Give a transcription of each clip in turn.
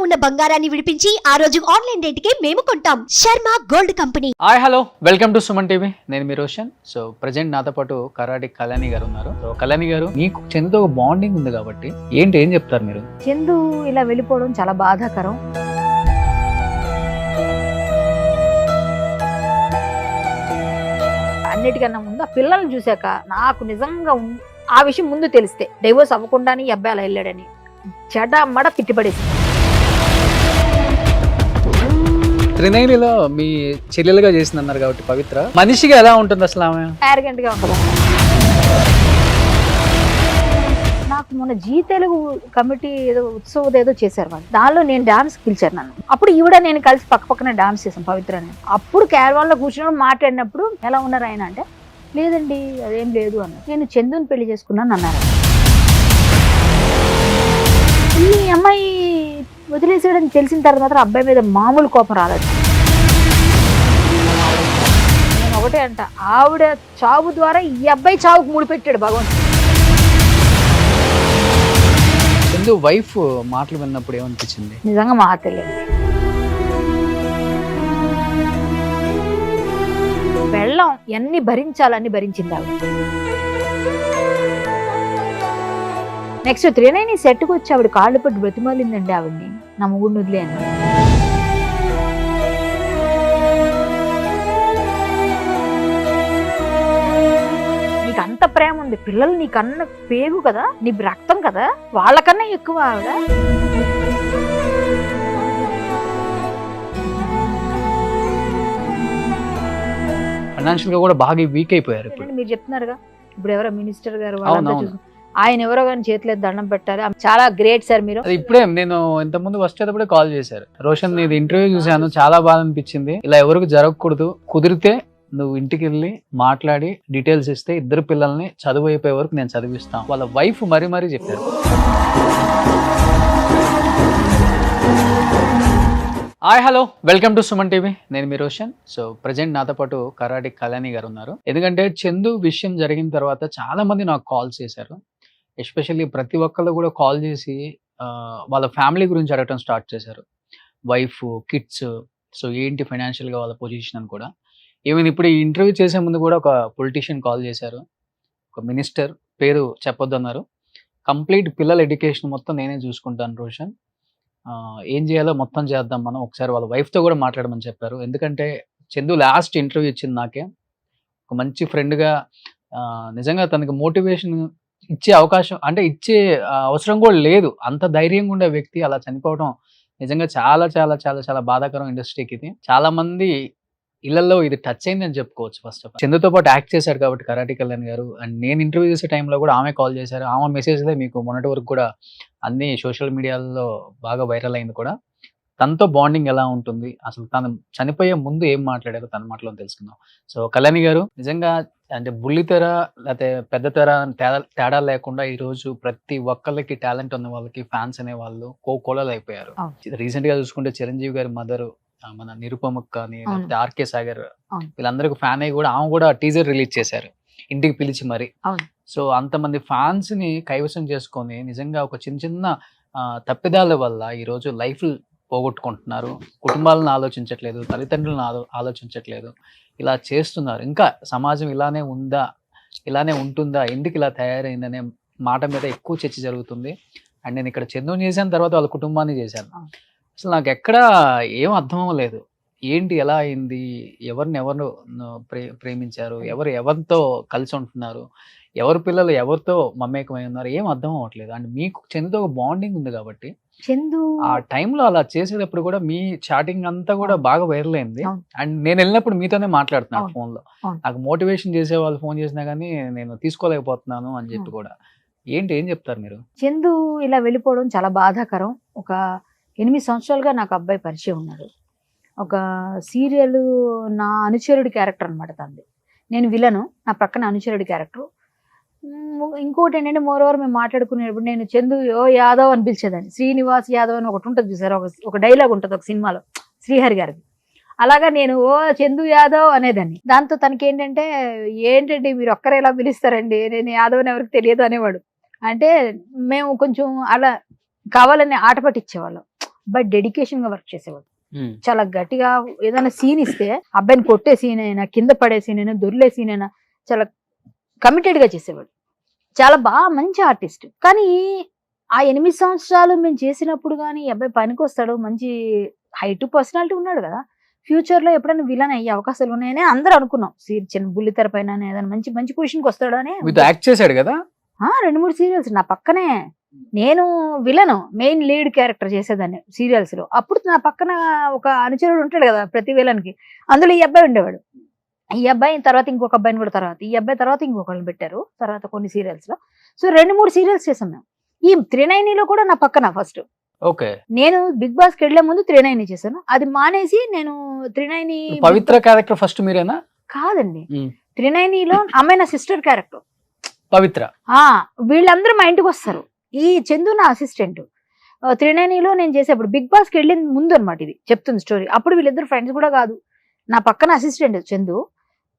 ఉన్న బంగారాన్ని విడిపించి ఆ రోజు ఆన్లైన్ రేటుకే మేము కొంటాం. Sharma gold company. Hi hello welcome to Suman TV. నేను మీ రోషన్. సో ప్రజెంట్ నాతో పాటు కరాటి కళ్యాణి గారు ఉన్నారు. సో కళ్యాణి గారు, మీకు చందుతో ఒక బాండింగ్ ఉంది కాబట్టి ఏం చెప్తారు మీరు? చందు ఇలా వెళ్ళిపోవడం చాలా బాధాకరం. అన్నిటికన్నా ముందు ఆ పిల్లల్ని చూశాక నాకు నిజంగా ఆ విషయం ముందు తెలిస్తే డైవోర్స్ అవ్వకుండానే ఈ అబ్బాయి అలా వెళ్ళాడని చెడమడ తిట్టిపడేసి. త్రినైనిలో మీ చెల్లెలుగా చేసింది అన్నారు కాబట్టి పవిత్ర మనిషిగా ఎలా ఉంటుంది అసలు? ఆమె యారగెంట్ గా ఉంటుంది. నాకు మొన్న జీ తెలుగు కమిటీ ఏదో ఉత్సవం ఏదో చేశారు వాళ్ళు, దానిలో నేను డాన్స్ పిలిచారు నన్ను. అప్పుడు ఈవిడ నేను కలిసి పక్కన డాన్స్ చేసాం పవిత్ర అని. అప్పుడు క్యారవాన్ లో కూర్చుని మాట్లాడినప్పుడు ఎలా ఉన్నారు ఆయన అంటే, లేదండి అదేం లేదు అన్న, నేను చందుని పెళ్లి చేసుకున్నాను అన్నారు. ఈ అమ్మాయి వదిలేసాడని తెలిసిన తర్వాత అబ్బాయి మీద మామూలు కోపం రాలేదు. నేను ఒకటే అంట, ఆవిడ చావు ద్వారా ఈ అబ్బాయి చావుకు ముడిపెట్టాడు భగవంతుడు. చందు వైఫ్ మాటలు విన్నప్పుడు ఏమనిపించింది? నిజంగా మాట్లాడలేదు. వెళ్ళం ఎన్ని భరించాలని భరించింది ఆవిడ. నెక్స్ట్ త్రినైని సెట్కి వచ్చి ఆవిడ కాళ్ళు పట్టి బ్రతిమాలిందండి ఆవిడ్ని, నా మొగుడిని వదిలే అని. నీకు అంత ప్రేమ ఉంది, పిల్లలు నీకన్నా పేగు కదా, నీ రక్తం కదా, వాళ్ళకన్నా ఎక్కువ ఆవిడ. ఫైనాన్షియల్ గా కూడా బాగా వీక్ అయిపోయారు ఇప్పుడు. మీరు చెప్తున్నారుగా, ఇప్పుడు ఎవరో మినిస్టర్ గారు ఆయన ఎవరో కానీ చేతిలో దండం పెట్టారు. చాలా గ్రేట్ సార్ మీరు. ఇప్పుడే నేను ఇంత ముందు వచ్చేటప్పుడే కాల్ చేశారు, రోషన్ నీది ఇంటర్వ్యూ చూశాను, చాలా బాగా అనిపించింది, ఇలా ఎవరికి జరగకూడదు, కుదిరితే నువ్వు ఇంటికి వెళ్ళి మాట్లాడి డీటెయిల్స్ ఇస్తే ఇద్దరు పిల్లల్ని చదువు అయిపోయే వరకు నేను చదివిస్తాను. వాళ్ళ వైఫ్ మరీ చెప్పారు. Hi hello welcome to Suman TV. నేను మీ రోషన్. సో ప్రజెంట్ నాతో పాటు కరాటి కళ్యాణి గారు ఉన్నారు. ఎందుకంటే చందు విషయం జరిగిన తర్వాత చాలా మంది నాకు కాల్స్ చేశారు. ఎస్పెషల్లీ ప్రతి ఒక్కళ్ళు కూడా కాల్ చేసి వాళ్ళ ఫ్యామిలీ గురించి అడగటం స్టార్ట్ చేశారు. వైఫ్, కిడ్స్, సో ఏంటి ఫైనాన్షియల్గా వాళ్ళ పొజిషన్ అని కూడా. ఈవెన్ ఇప్పుడు ఈ ఇంటర్వ్యూ చేసే ముందు కూడా ఒక పొలిటీషియన్ కాల్ చేశారు, ఒక మినిస్టర్, పేరు చెప్పొద్దు అన్నారు. కంప్లీట్ పిల్లల ఎడ్యుకేషన్ మొత్తం నేనే చూసుకుంటాను రోషన్, ఏం చేయాలో మొత్తం చేద్దాం మనం, ఒకసారి వాళ్ళ వైఫ్తో కూడా మాట్లాడమని చెప్పారు. ఎందుకంటే చందు లాస్ట్ ఇంటర్వ్యూ ఇచ్చింది నాకే, ఒక మంచి ఫ్రెండ్గా. నిజంగా తనకి మోటివేషన్ ఇచ్చే అవకాశం అంటే ఇచ్చే అవసరం కూడా లేదు, అంత ధైర్యంగా ఉండే వ్యక్తి అలా చనిపోవడం నిజంగా చాలా చాలా చాలా చాలా బాధాకరం ఇండస్ట్రీకి. ఇది చాలా మంది ఇళ్లలో ఇది టచ్ అయింది అని చెప్పుకోవచ్చు. ఫస్ట్ ఆఫ్ ఆల్ చందుతో పాటు యాక్ట్ చేశారు కాబట్టి కరాటి కళ్యాణ్ గారు. అండ్ నేను ఇంటర్వ్యూ చేసే టైంలో కూడా ఆమె కాల్ చేశారు. ఆమె మెసేజ్లే మీకు మొన్నటి వరకు కూడా అన్ని సోషల్ మీడియాలో బాగా వైరల్ అయింది కూడా. తనతో బాండింగ్ ఎలా ఉంటుంది, అసలు తను చనిపోయే ముందు ఏం మాట్లాడారో తన మాటలో తెలుసుకుందాం. సో కళ్యాణి గారు, నిజంగా అంటే బుల్లితెర లేకపోతే పెద్ద తెర తేడా లేకుండా ఈ రోజు ప్రతి ఒక్కళ్ళకి టాలెంట్ ఉన్న వాళ్ళకి ఫ్యాన్స్ అనే వాళ్ళు కోకోలలు అయిపోయారు. రీసెంట్ గా చూసుకుంటే చిరంజీవి గారి మదర్, మన నిరుపమక్ కానీ, లేకపోతే ఆర్కే సాగర్, వీళ్ళందరికీ ఫ్యాన్ అయ్యి కూడా ఆమె కూడా టీజర్ రిలీజ్ చేశారు ఇంటికి పిలిచి మరి. సో అంతమంది ఫ్యాన్స్ ని కైవసం చేసుకొని నిజంగా ఒక చిన్న తప్పిదాల వల్ల ఈరోజు లైఫ్ పోగొట్టుకుంటున్నారు. కుటుంబాలను ఆలోచించట్లేదు, తల్లిదండ్రులను ఆలోచించట్లేదు, ఇలా చేస్తున్నారు. ఇంకా సమాజం ఇలానే ఉందా, ఇలానే ఉంటుందా, ఎందుకు ఇలా తయారైందనే మాట మీద ఎక్కువ చర్చ జరుగుతుంది. అండ్ నేను ఇక్కడ చందుని చేశాను, తర్వాత వాళ్ళ కుటుంబాన్ని చేశాను. అసలు నాకు ఎక్కడ ఏం అర్థం అవ్వలేదు, ఏంటి ఎలా అయింది, ఎవరు ప్రేమించారు, ఎవరితో కలిసి ఉంటున్నారు, ఎవరి పిల్లలు ఎవరితో మమేకమై ఉన్నారు, ఏం అర్థం అవ్వట్లేదు. అండ్ మీకు చందుతో ఒక బాండింగ్ ఉంది కాబట్టి చందు ఆ టైంలో అలా చేసేటప్పుడు కూడా మీ చాటింగ్ అంతా కూడా బాగా వైరల్ అయింది. అండ్ నేను వెళ్ళినప్పుడు మీతోనే మాట్లాడుతున్నాను ఫోన్ లో. నాకు మోటివేషన్ చేసే వాళ్ళు ఫోన్ చేసినా కానీ నేను తీసుకోలేకపోతున్నాను అని చెప్పి కూడా. ఏం చెప్తారు మీరు? చందు ఇలా వెళ్ళిపోవడం చాలా బాధాకరం. ఒక 8 సంవత్సరాలుగా నాకు అబ్బాయి పరిచయం ఉన్నాడు. ఒక సీరియల్ నా అనుచరుడి క్యారెక్టర్ అనమాట తంది. నేను విలను, నా పక్కన అనుచరుడి క్యారెక్టర్. ఇంకోటి ఏంటంటే మోరోవర్ మేము మాట్లాడుకునేటప్పుడు నేను చందు యాదవ్ అని పిలిచేదాన్ని. శ్రీనివాస్ యాదవ్ అని ఒకటి ఉంటుంది చూసారు, ఒక డైలాగ్ ఉంటుంది ఒక సినిమాలో శ్రీహరి గారిది. అలాగా నేను చందు యాదవ్ అనేదాన్ని. దాంతో తనకి ఏంటంటే మీరు ఒక్కరే ఎలా పిలుస్తారండి, నేను యాదవ్ అని ఎవరికి తెలియదు అనేవాడు. అంటే మేము కొంచెం అలా కావాలని ఆట పట్టించేవాళ్ళం. అబ్బాయి డెడికేషన్ గా వర్క్ చేసేవాడు. ఉమ్. చాలా గట్టిగా ఏదైనా సీన్ ఇస్తే అబ్బాయిని కొట్టే సీన్ అయినా, కింద పడే సీన్ అయినా, దొర్లే సీన్ అయినా చాలా కమిటెడ్ గా చేసేవాడు. చాలా బాగా మంచి ఆర్టిస్ట్. కానీ ఆ 8 సంవత్సరాలు మేము చేసినప్పుడు కానీ ఈ అబ్బాయి పనికి వస్తాడు, మంచి హైట్ పర్సనాలిటీ ఉన్నాడు కదా, ఫ్యూచర్ లో ఎప్పుడైనా విలన్ అయ్యే అవకాశాలు ఉన్నాయని అందరూ అనుకున్నాం. చిన్న బుల్లితెర పైన ఏదైనా మంచి మంచి పొజిషన్కి వస్తాడు అని. మీతో యాక్ట్ చేశాడు కదా 2-3 సీరియల్స్ నా పక్కనే. నేను విలను మెయిన్ లీడ్ క్యారెక్టర్ చేసేదాన్ని సీరియల్స్ లో. అప్పుడు నా పక్కన ఒక అనుచరుడు ఉంటాడు కదా ప్రతి విలన్ కి, అందులో ఈ అబ్బాయి ఉండేవాడు. ఈ అబ్బాయి తర్వాత ఇంకొక అబ్బాయిని కూడా, తర్వాత ఈ అబ్బాయి తర్వాత ఇంకొకరిని పెట్టారు తర్వాత కొన్ని సీరియల్స్ లో. సో 2-3 సీరియల్స్ చేసాం మేము. ఈ త్రినైనిలో కూడా నా పక్కన ఫస్ట్. ఓకే. నేను బిగ్ బాస్ కి వెళ్లే ముందు త్రినైని చేశాను. అది మానేసి నేను త్రినైని పవిత్ర క్యారెక్టర్ ఫస్ట్ మీరేనా? కాదండి, త్రినైనిలో అమ్మాయి నా సిస్టర్ క్యారెక్టర్ పవిత్ర. వీళ్ళందరూ మా ఇంటికి వస్తారు. ఈ చందు నా అసిస్టెంట్. త్రినైనిలో నేను చేసేప్పుడు బిగ్ బాస్ కి వెళ్ళిన ముందు అనమాట ఇది చెప్తుంది స్టోరీ. అప్పుడు వీళ్ళిద్దరు ఫ్రెండ్స్ కూడా కాదు, నా పక్కన అసిస్టెంట్ చందు.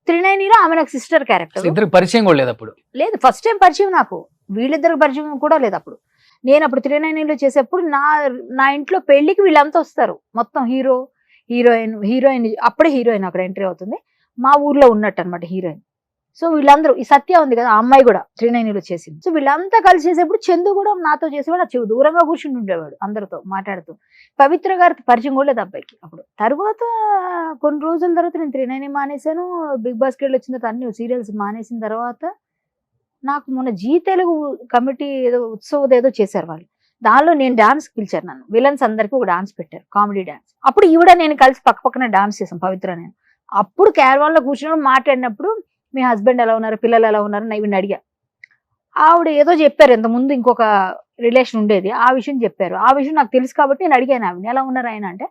త్రినైనిలో ఆమె నాకు సిస్టర్ క్యారెక్టర్. ఇద్దరు పరిచయం కూడా లేదు అప్పుడు? లేదు, ఫస్ట్ టైం పరిచయం నాకు. వీళ్ళిద్దరికి పరిచయం కూడా లేదు అప్పుడు. నేను అప్పుడు త్రినైనిలో చేసేప్పుడు నా ఇంట్లో పెళ్లికి వీళ్ళంతా వస్తారు. మొత్తం హీరోయిన్ అప్పుడే హీరోయిన్ అక్కడ ఎంట్రీ అవుతుంది. మా ఊర్లో ఉన్నట్టు అనమాట హీరోయిన్. సో వీళ్ళందరూ, ఈ సత్య ఉంది కదా ఆ అమ్మాయి కూడా త్రినైనిలో చేసింది. సో వీళ్ళంతా కలిసి చేసేప్పుడు చందు కూడా నాతో చేసేవాడు. దూరంగా కూర్చుని ఉండేవాడు అందరితో మాట్లాడుతూ. పవిత్ర గారికి పరిచయం కూడా లేదు అబ్బాయికి అప్పుడు. తర్వాత కొన్ని రోజుల తర్వాత నేను త్రినైని మానేశాను. బిగ్ బాస్కి వెళ్ళి వచ్చిన తర్వాత అన్ని సీరియల్స్ మానేసిన తర్వాత నాకు మొన్న జీ తెలుగు కమిటీ ఏదో ఉత్సవం ఏదో చేశారు వాళ్ళు. దానిలో నేను డాన్స్ పిలిచారు నన్ను. విలన్స్ అందరికీ ఒక డాన్స్ పెట్టారు, కామెడీ డాన్స్. అప్పుడు ఈవిడ నేను కలిసి పక్కన డాన్స్ చేసాం పవిత్ర నేను. అప్పుడు క్యారవాన్ లో కూర్చుని మాట్లాడినప్పుడు మీ హస్బెండ్ ఎలా ఉన్నారు, పిల్లలు ఎలా ఉన్నారు ఇవన్నీ అడిగా. ఆవిడ ఏదో చెప్పారు, ఇంతకుముందు ఇంకొక రిలేషన్ ఉండేది ఆ విషయం చెప్పారు. ఆ విషయం నాకు తెలుసు కాబట్టి నేను అడిగాను ఆవిడ ఎలా ఉన్నారు ఆయన అంటే,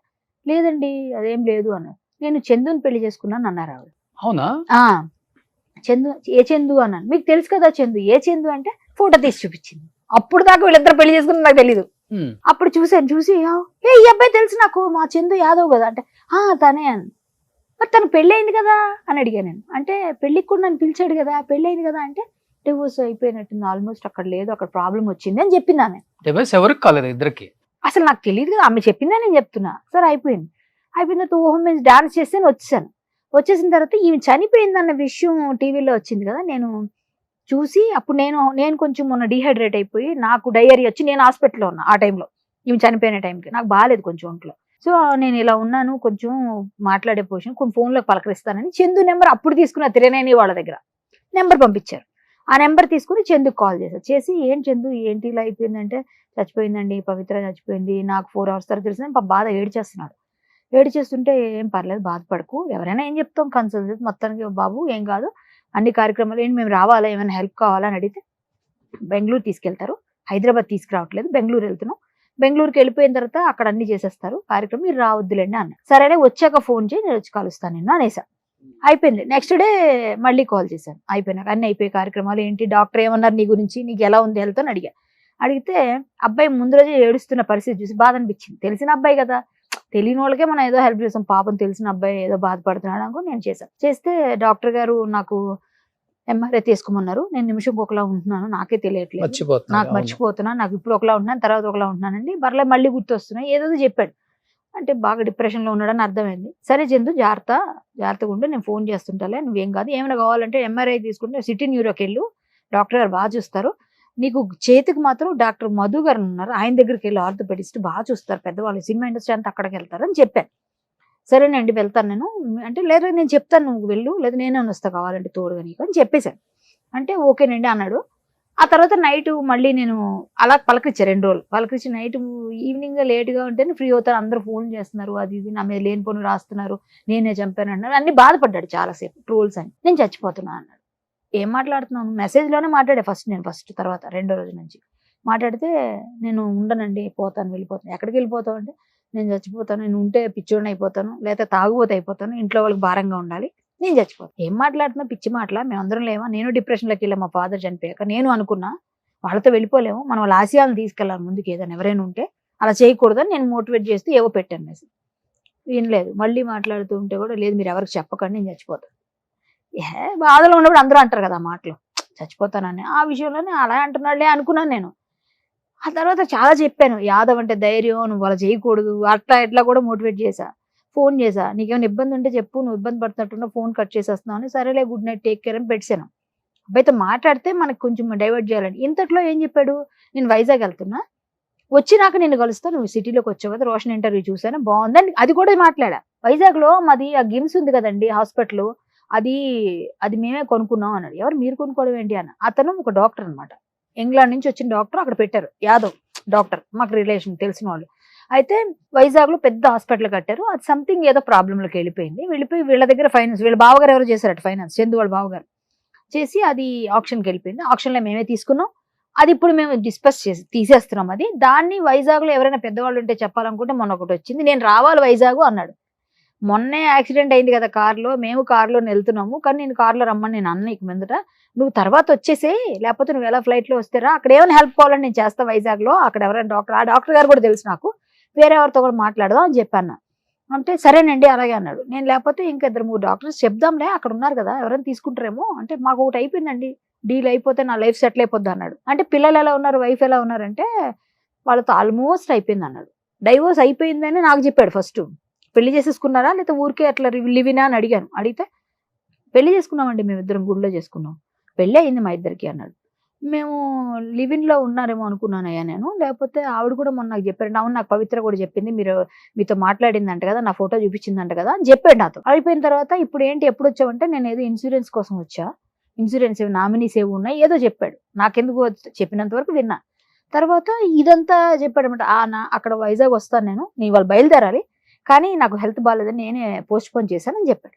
లేదండి అదేం లేదు అన్నారు. నేను చందుని పెళ్లి చేసుకున్నాను అన్నారు ఆవిడ. అవునా? చందు, ఏ చందు అన్నాను. మీకు తెలుసు కదా చందు. ఏ చందు అంటే ఫోటో తీసి చూపించింది. అప్పుడు దాకా వీళ్ళిద్దరు పెళ్లి చేసుకుని నాకు తెలీదు. అప్పుడు చూసి ఈ అబ్బాయి తెలుసు నాకు, మా చందు యాదవ్ కదా అంటే తనే అని. మరి తను పెళ్ళయింది కదా అని అడిగాను నేను. అంటే పెళ్లికి కూడా నన్ను పిలిచాడు కదా, పెళ్ళయింది కదా అంటే డివోర్స్ అయిపోయినట్టుంది ఆల్మోస్ట్, అక్కడ లేదు, అక్కడ ప్రాబ్లం వచ్చింది అని చెప్పింది ఆమె. ఎవరికి కాలేదు ఇద్దరికి? అసలు నాకు తెలియదు కదా, ఆమె చెప్పిందా నేను చెప్తున్నా. సరే అయిపోయిన తర్వాత మేము డాన్స్ చేస్తే వచ్చేసాను. వచ్చేసిన తర్వాత ఈమె చనిపోయిందన్న విషయం టీవీలో వచ్చింది కదా, నేను చూసి అప్పుడు నేను కొంచెం మొన్న డీహైడ్రేట్ అయిపోయి నాకు డయేరియా వచ్చి నేను హాస్పిటల్లో ఉన్నా ఆ టైంలో. ఈమె చనిపోయిన టైంకి నాకు బాగాలేదు కొంచెం ఒంట్లో. సో నేను ఇలా ఉన్నాను, కొంచెం మాట్లాడే పొజిషన్, కొన్ని ఫోన్లోకి పలకరిస్తానని చందు నెంబర్ అప్పుడు తీసుకున్న త్రినైని వాళ్ళ దగ్గర నెంబర్ పంపించారు. ఆ నెంబర్ తీసుకుని చందుకు కాల్ చేశారు. చేసి ఏం చందు ఏంటి ఇలా అయిపోయిందంటే, చచ్చిపోయిందండి పవిత్ర చచ్చిపోయింది, నాకు 4 hours తర్వాత తెలిసిందని బాధ ఏడ్చేస్తున్నాడు. ఏడ్చేస్తుంటే ఏం పర్లేదు బాధపడకు, ఎవరైనా ఏం చెప్తాం కన్సల్ట్ మొత్తానికి బాబు ఏం కాదు, అన్ని కార్యక్రమాలు ఏంటి మేము రావాలా, ఏమైనా హెల్ప్ కావాలా అని అడిగితే బెంగళూరు తీసుకెళ్తారు, హైదరాబాద్ తీసుకురావట్లేదు, బెంగళూరు వెళ్తున్నాం, బెంగళూరుకి వెళ్ళిపోయిన తర్వాత అక్కడ అన్ని చేసేస్తారు కార్యక్రమం, మీరు రావద్దులేండి అన్న. సరేనే వచ్చాక ఫోన్ చేయి నేను వచ్చి కలుస్తాను నిన్ను అనేసా. అయిపోయింది. నెక్స్ట్ డే మళ్ళీ కాల్ చేశాను. అయిపోయినాక అన్ని అయిపోయి కార్యక్రమాలు ఏంటి, డాక్టర్ ఏమన్నారు నీ గురించి, నీకు ఎలా ఉంది హెల్త్ అని అడిగితే అబ్బాయి ముందు రోజే ఏడుస్తున్న పరిస్థితి చూసి బాధ అనిపించింది. తెలిసిన అబ్బాయి కదా, తెలియని వాళ్ళకే మనం ఏదో హెల్ప్ చేస్తాం, పాపం తెలిసిన అబ్బాయి ఏదో బాధపడుతున్నాడు అనుకో నేను చేశాను. చేస్తే డాక్టర్ గారు నాకు ఎంఆర్ఐ తీసుకోమన్నారు. నేను నిమిషంకి ఒకలా ఉంటున్నాను, నాకే తెలియట్లేదు, నాకు మర్చిపోతున్నాను, నాకు ఇప్పుడు ఒకలా ఉంటున్నాను తర్వాత ఒకలా ఉంటున్నానండి, బర్లే మళ్ళీ గుర్తొస్తున్నాయి ఏదో చెప్పాడు. అంటే బాగా డిప్రెషన్లో ఉన్నాడని అర్థమైంది. సరే చందు జాగ్రత్తగా ఉంటే నేను ఫోన్ చేస్తుంటాలే, నువ్వేం కాదు, ఏమైనా కావాలంటే ఎంఆర్ఐ తీసుకుంటే సిటీ న్యూరోకి వెళ్ళు, డాక్టర్ గారు బాగా చూస్తారు, నీకు చేతికి మాత్రం డాక్టర్ మధు గారు ఉన్నారు ఆయన దగ్గరికి వెళ్ళి, ఆర్థోపెడిస్ట్ బాగా చూస్తారు, పెద్దవాళ్ళు సినిమా ఇండస్ట్రీ అంతా అక్కడికి వెళ్తారు అని చెప్పాను. సరేనండి వెళ్తాను నేను అంటే, లేదా నేను చెప్తాను నువ్వు వెళ్ళు, లేదా నేనే వస్తా కావాలంటే తోడుగా నీకు అని చెప్పేశాను. అంటే ఓకేనండి అన్నాడు. ఆ తర్వాత నైట్ మళ్ళీ నేను అలా పలకరించాను 2 రోజులు. పలకరించి నైట్ ఈవినింగ్ లేట్గా ఉంటేనే ఫ్రీ అవుతారు, అందరూ ఫోన్ చేస్తున్నారు, అది ఇది నా మీద లేనిపోని రాస్తున్నారు, నేనే చంపాను అన్నారు, అన్ని బాధపడ్డాడు చాలాసేపు, ట్రోల్స్ అని. నేను చచ్చిపోతున్నా అన్నాడు. ఏం మాట్లాడుతున్నాను, మెసేజ్లోనే మాట్లాడే ఫస్ట్ తర్వాత 2వ రోజు నుంచి మాట్లాడితే, నేను ఉండనండి పోతాను వెళ్ళిపోతాను. ఎక్కడికి వెళ్ళిపోతావు అంటే, నేను చచ్చిపోతాను, నేను ఉంటే పిచ్చోడిని అయిపోతాను, లేకపోతే తాగుబోతే అయిపోతాను, ఇంట్లో వాళ్ళకి భారంగా ఉండాలి, నేను చచ్చిపోతాను. ఏం మాట్లాడుతున్నా పిచ్చి మాటలా, మేమందరం లేవా, నేను డిప్రెషన్లోకి వెళ్ళా మా ఫాదర్ చనిపోయాక, నేను అనుకున్నా వాళ్ళతో వెళ్ళిపోలేము, మనం వాళ్ళ ఆశయాలను తీసుకెళ్ళాలి ముందుకు, ఏదైనా ఎవరైనా ఉంటే అలా చేయకూడదని నేను మోటివేట్ చేస్తూ ఏవో పెట్టాను మెసేజ్. వినలేదు. మళ్ళీ మాట్లాడుతూ ఉంటే కూడా, లేదు మీరు ఎవరికి చెప్పకండి నేను చచ్చిపోతాను. బాధలో ఉన్నప్పుడు అందరూ అంటారు కదా మాటలు, చచ్చిపోతానని. ఆ విషయంలోనే అలా అంటున్నాడులే అనుకున్నాను నేను. ఆ తర్వాత చాలా చెప్పాను, యాదవ్ అంటే ధైర్యం, నువ్వు అలా చేయకూడదు, అట్లా ఇట్లా కూడా మోటివేట్ చేశా. ఫోన్ చేశా, నీకేమైనా ఇబ్బంది ఉంటే చెప్పు, నువ్వు ఇబ్బంది పడుతున్నట్టున్నా, ఫోన్ కట్ చేసేస్తున్నావు అని. సరేలే గుడ్ నైట్ టేక్ కేర్ అని పెట్టాను. అబ్బాయితో మాట్లాడితే మనకు కొంచెం డైవర్ట్ చేయాలని. ఇంతట్లో ఏం చెప్పాడు, నేను వైజాగ్ వెళ్తున్నా, వచ్చినాక నేను కలుస్తా, నువ్వు సిటీలోకి వచ్చావు కదా, రోషన్ ఇంటర్వ్యూ చూసాను బాగుందని అది కూడా మాట్లాడా. వైజాగ్లో మాది ఆ గిమ్స్ ఉంది కదండి హాస్పిటల్, అది అది మేమే కొనుక్కున్నాం అన్నాడు. ఎవరు మీరు కొనుక్కోవడం ఏంటి అన్న. అతను ఒక డాక్టర్ అనమాట, ఇంగ్లాండ్ నుంచి వచ్చిన డాక్టర్, అక్కడ పెట్టారు యాదవ్ డాక్టర్, మాకు రిలేషన్ తెలిసిన వాళ్ళు. అయితే వైజాగ్లో పెద్ద హాస్పిటల్ కట్టారు, అది సంథింగ్ ఏదో ప్రాబ్లంలోకి వెళ్ళిపోయి వీళ్ళ దగ్గర ఫైనాన్స్, వీళ్ళ బావగారు ఎవరు చేశారట ఫైనాన్స్, చందు వాళ్ళ బావగారు చేసి అది ఆప్షన్కి వెళ్ళిపోయింది. ఆప్షన్లో మేమే తీసుకున్నాం, అది ఇప్పుడు మేము డిస్కస్ చేసి తీసేస్తున్నాం. అది దాన్ని వైజాగ్లో ఎవరైనా పెద్దవాళ్ళు ఉంటే చెప్పాలనుకుంటే మొన్న ఒకటి వచ్చింది, నేను రావాలి వైజాగ్ అన్నాడు. మొన్నే యాక్సిడెంట్ అయింది కదా కార్లో, మేము కార్లో వెళ్తున్నాము, కానీ నేను కార్లో రమ్మని నేను అన్న, ఇక మీదట నువ్వు తర్వాత వచ్చేసే, లేకపోతే నువ్వు ఎలా ఫ్లైట్లో వస్తారా, అక్కడ ఏమైనా హెల్ప్ కావాలని నేను చేస్తా వైజాగ్లో, అక్కడ ఎవరైనా డాక్టర్, ఆ డాక్టర్ గారు కూడా తెలుసు నాకు, వేరే ఎవరితో కూడా మాట్లాడదాం అని చెప్పాను. అంటే సరేనండి అలాగే అన్నాడు. నేను లేకపోతే ఇంకా 2-3 డాక్టర్స్ చెప్దాంలే, అక్కడ ఉన్నారు కదా ఎవరైనా తీసుకుంటారేమో అంటే, మాకు ఒకటి అయిపోయిందండి డీల్, అయిపోతే నా లైఫ్ సెటిల్ అయిపోద్ది అన్నాడు. అంటే పిల్లలు ఎలా ఉన్నారు, వైఫ్ ఎలా ఉన్నారంటే వాళ్ళతో ఆల్మోస్ట్ అయిపోయింది అన్నాడు. డైవోర్స్ అయిపోయిందని నాకు చెప్పాడు. ఫస్ట్ పెళ్లి చేసేసుకున్నారా లేకపోతే ఊరికే అట్లా లివినా అని అడిగాను. అడిగితే పెళ్లి చేసుకున్నామండి, మేము ఇద్దరం గుడిలో చేసుకున్నాం, పెళ్ళి అయింది మా ఇద్దరికి అన్నాడు. మేము లివిన్లో ఉన్నారేమో అనుకున్నానయ్యా నేను, లేకపోతే ఆవిడ కూడా మొన్న నాకు చెప్పారండి. అవును, నాకు పవిత్ర కూడా చెప్పింది, మీరు మీతో మాట్లాడిందంట కదా, నా ఫోటో చూపించిందంట కదా అని చెప్పాడు నాతో. అయిపోయిన తర్వాత ఇప్పుడు ఏంటి ఎప్పుడు వచ్చావంటే, నేను ఏదో ఇన్సూరెన్స్ కోసం వచ్చా, ఇన్సూరెన్స్ ఏవి నామినీస్ ఏవి ఉన్నాయి ఏదో చెప్పాడు, నాకెందుకు చెప్పినంత వరకు విన్నా. తర్వాత ఇదంతా చెప్పాడు అనమాట. అక్కడ వైజాగ్ వస్తాను నేను వాళ్ళు బయలుదేరాలి, కానీ నాకు హెల్త్ బాగాలేదని నేనే పోస్ట్ పోన్ చేశానని చెప్పాడు.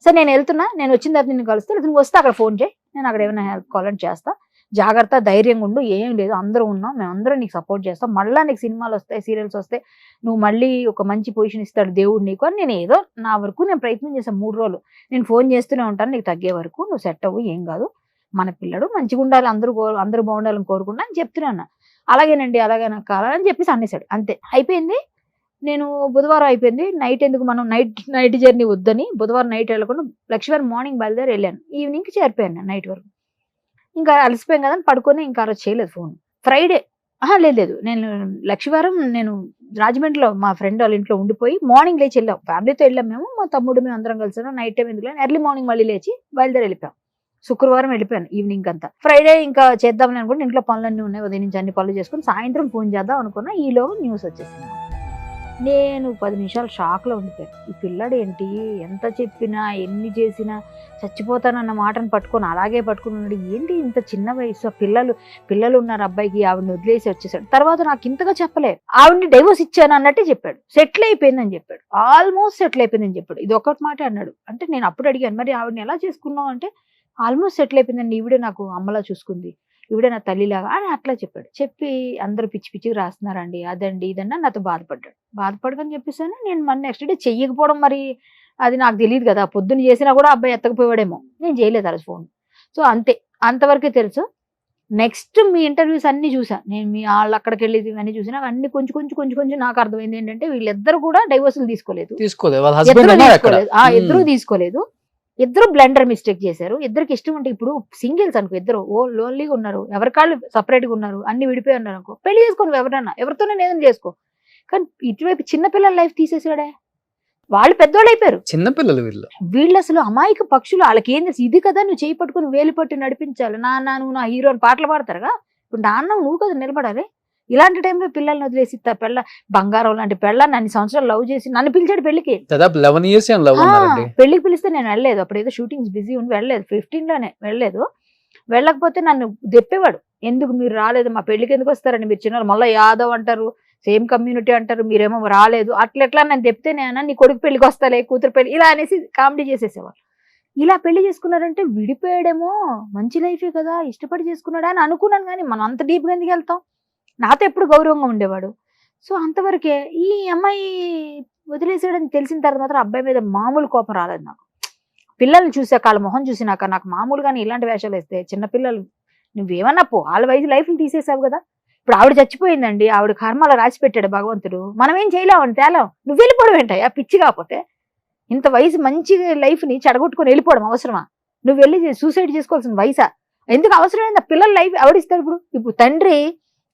సరే నేను వెళ్తున్నా, నేను వచ్చిన తర్వాత నేను కలుస్తా, నువ్వు వస్తే అక్కడ ఫోన్ చేయి, నేను అక్కడ ఏమైనా హెల్ప్ కావాలని చేస్తా, జాగ్రత్త ధైర్యంగా ఉండు, ఏం లేదు అందరూ ఉన్నాం, మేమందరం నీకు సపోర్ట్ చేస్తాం, మళ్ళీ నీకు సినిమాలు వస్తాయి సీరియల్స్ వస్తాయి, నువ్వు మళ్ళీ ఒక మంచి పొజిషన్ ఇస్తాడు దేవుడు నీకు అని. నేను ఏదో నా వరకు నేను ప్రయత్నం చేశాను 3 రోజులు, నేను ఫోన్ చేస్తూనే ఉంటాను, నీకు తగ్గే వరకు నువ్వు సెట్ అవ్వు, ఏం కాదు, మన పిల్లడు మంచిగా ఉండాలి, అందరూ బాగుండాలని కోరుకున్నా అని చెప్తున్నాను. అలాగేనండి అలాగే నాకు కావాలని చెప్పేసి అనేసాడు. అంతే అయిపోయింది. నేను బుధవారం అయిపోయింది, నైట్ ఎందుకు మనం నైట్ జర్నీ వద్దని బుధవారం నైట్ వెళ్ళకుండా లక్ష్మీవారం మార్నింగ్ బయలుదేరి వెళ్ళాను, ఈవినింగ్కి చేరిపోయాను నేను నైట్ వరకు. ఇంకా అలసిపోయాం కదా అని పడుకొని ఇంకా ఆ రోజు చేయలేదు ఫోన్. ఫ్రైడే లేదు, నేను లక్ష్మీవారం నేను రాజమండ్రిలో మా ఫ్రెండ్ వాళ్ళ ఇంట్లో ఉండిపోయి మార్నింగ్ లేచి వెళ్ళాం, ఫ్యామిలీతో వెళ్ళాం మేము, మా తమ్ముడు మేము అందరం కలిసాను. నైట్ టైం ఎందుకు ఎర్లీ మార్నింగ్ మళ్ళీ లేచి బయలుదేరి వెళ్ళిపోయాం. శుక్రవారం వెళ్ళిపోయాను ఈవినింగ్ అంతా. ఫ్రైడే ఇంకా చేద్దామని అనుకుంటే ఇంట్లో పనులన్నీ ఉన్నాయి, ఉదయం నుంచి అన్ని పనులు చేసుకుని సాయంత్రం ఫోన్ చేద్దాం అనుకున్నా, ఈలోగా న్యూస్ వచ్చేసింది. నేను 10 నిమిషాలు షాక్లో ఉండిపోయాను. ఈ పిల్లాడు ఏంటి, ఎంత చెప్పినా ఎన్ని చేసినా చచ్చిపోతానన్న మాటను పట్టుకొని అలాగే పట్టుకుని ఉన్నాడు, ఏంటి ఇంత చిన్న వయసు, పిల్లలు ఉన్నారు అబ్బాయికి, ఆవిడని వదిలేసి వచ్చేసాడు. తర్వాత నాకు ఇంతగా చెప్పలేదు, ఆవిడని డైవోర్స్ ఇచ్చాను అన్నట్టే చెప్పాడు, సెటిల్ అయిపోయిందని చెప్పాడు, ఆల్మోస్ట్ సెటిల్ అయిపోయిందని చెప్పాడు. ఇది ఒక్కటి మాట అన్నాడు. అంటే నేను అప్పుడు అడిగాను, మరి ఆవిడని ఎలా చేసుకున్నావు అంటే, ఆల్మోస్ట్ సెటిల్ అయిపోయిందండి, ఈవిడే నాకు అమ్మలా చూసుకుంది, ఈవిడే నా తల్లిలాగా అని అట్లా చెప్పాడు. చెప్పి అందరూ పిచ్చి పిచ్చిగా రాస్తున్నారండి, అదండి ఇదన్నా నాతో బాధపడకని చెప్పేసాను. నేను మన నెక్స్ట్ డే చెయ్యకపోవడం మరి అది నాకు తెలియదు కదా, పొద్దున్న చేసినా కూడా అబ్బాయి ఎత్తకపోయాడేమో, నేను చేయలేదు ఆ రోజు ఫోన్. సో అంతే, అంతవరకే తెలుసు. నెక్స్ట్ మీ ఇంటర్వ్యూస్ అన్ని చూసా నేను, మీ వాళ్ళు అక్కడికి వెళ్ళేది ఇవన్నీ చూసినా అన్ని కొంచెం నాకు అర్థమైంది ఏంటంటే, వీళ్ళిద్దరు కూడా డైవోర్సులు తీసుకోలేదు, ఇద్దరు తీసుకోలేదు, ఇద్దరు బ్లెండర్ మిస్టేక్ చేశారు. ఇద్దరికి ఇష్టం ఉంటే, ఇప్పుడు సింగిల్స్ అనుకో, ఇద్దరు లోన్లీగా ఉన్నారు, ఎవరికాళ్ళు సపరేట్గా ఉన్నారు, అన్ని విడిపోయి ఉన్నారు అనుకో, పెళ్లి చేసుకోను ఎవరన్నా, ఎవరితోనే ఏదైనా చేసుకో. కానీ ఇటువైపు చిన్నపిల్లల లైఫ్ తీసేసాడే, వాళ్ళు పెద్దోళ్ళు అయిపోయారు, చిన్నపిల్లలు వీళ్ళు అసలు అమాయక పక్షులు. వాళ్ళకి ఏం తెలుసు, ఇది కదా నువ్వు చేయి పట్టుకుని వేలు పట్టి నడిపించాలి, నాన్న నువ్వు నా హీరో అని పాటలు పాడతారుగా, ఇప్పుడు నాన్న నువ్వు కదా నిలబడాలి. ఇలాంటి టైంలో పిల్లల్ని వదిలేసి బంగారం లాంటి పెళ్ళాన్ని అన్ని సంవత్సరాలు లవ్ చేసి నన్ను పిలిచాడు పెళ్లికి. పెళ్లికి పిలిస్తే నేను వెళ్ళలేదు, అప్పుడు ఏదో షూటింగ్స్ బిజీ ఉండి వెళ్ళలేదు, 15లోనే వెళ్ళలేదు. వెళ్ళకపోతే నన్ను దెప్పేవాడు, ఎందుకు మీరు రాలేదు, మా పెళ్లికి ఎందుకు వస్తారండి మీరు చిన్న, మళ్ళీ యాదవ్ అంటారు, సేమ్ కమ్యూనిటీ అంటారు, మీరేమో రాలేదు, అట్లా నేను చెప్తే నేను నీ కొడుకు పెళ్లికి వస్తాలే, కూతురు పెళ్లి ఇలా అనేసి కామెడీ చేసేసేవాళ్ళు. ఇలా పెళ్లి చేసుకున్నారంటే విడిపోయాడేమో, మంచి లైఫే కదా, ఇష్టపడి చేసుకున్నాడా అని అనుకున్నాను. కానీ మనం అంత డీప్గా ఎందుకు వెళ్తాం, నాతో ఎప్పుడు గౌరవంగా ఉండేవాడు. సో అంతవరకే. ఈ అమ్మాయి వదిలేసాడని తెలిసిన తర్వాత మాత్రం అబ్బాయి మీద మామూలు కోపం రాలేదు నాకు. పిల్లల్ని చూసాక, వాళ్ళ మొహం చూసినాక నాకు మామూలుగానే ఇలాంటి వేషాలు వేస్తే, చిన్నపిల్లలు నువ్వేమన్నా పో, వాళ్ళ వయసు లైఫ్ని తీసేసావు కదా. ఇప్పుడు ఆవిడ చచ్చిపోయిందండి, ఆవిడ కర్మలో రాసి పెట్టాడు భగవంతుడు, మనం ఏం చేయలేమని తేలాం. నువ్వు వెళ్ళిపోవడం ఏంటయ్యా పిచ్చి, కాకపోతే ఇంత వయసు మంచి లైఫ్ని చెడగొట్టుకొని వెళ్ళిపోవడం అవసరమా? నువ్వు వెళ్ళి సూసైడ్ చేసుకోవాల్సిన వయసా? ఎందుకు అవసరమైంది? పిల్లల లైఫ్ ఎవడిస్తాడు? ఇప్పుడు తండ్రి